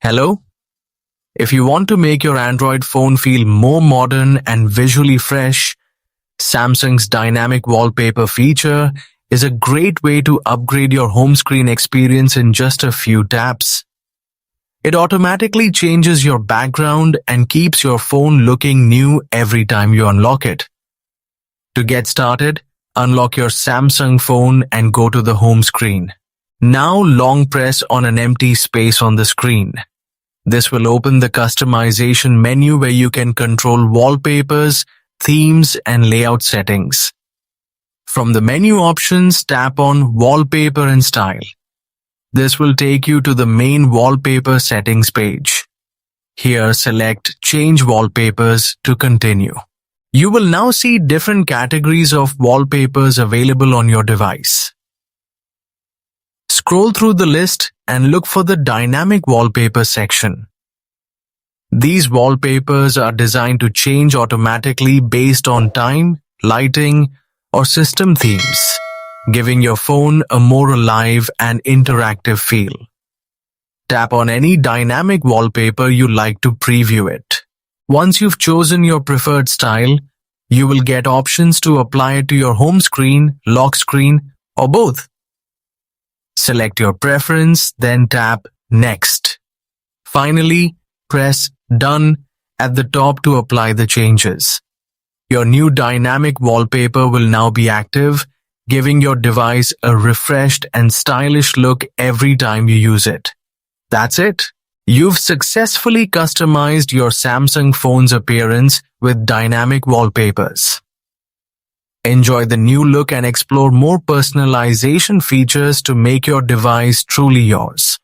Hello? If you want to make your Android phone feel more modern and visually fresh, Samsung's dynamic wallpaper feature is a great way to upgrade your home screen experience in just a few taps. It automatically changes your background and keeps your phone looking new every time you unlock it. To get started, unlock your Samsung phone and go to the home screen. Now long press on an empty space on the screen. This will open the customization menu where you can control wallpapers, themes, and layout settings. From the menu options, tap on Wallpaper and Style. This will take you to the main wallpaper settings page. Here, select Change Wallpapers to continue. You will now see different categories of wallpapers available on your device. Scroll through the list and look for the Dynamic Wallpaper section. These wallpapers are designed to change automatically based on time, lighting, or system themes, giving your phone a more alive and interactive feel. Tap on any dynamic wallpaper you like to preview it. Once you've chosen your preferred style, you will get options to apply it to your home screen, lock screen, or both. Select your preference, then tap Next. Finally, press Done at the top to apply the changes. Your new dynamic wallpaper will now be active, giving your device a refreshed and stylish look every time you use it. That's it. You've successfully customized your Samsung phone's appearance with dynamic wallpapers. Enjoy the new look and explore more personalization features to make your device truly yours.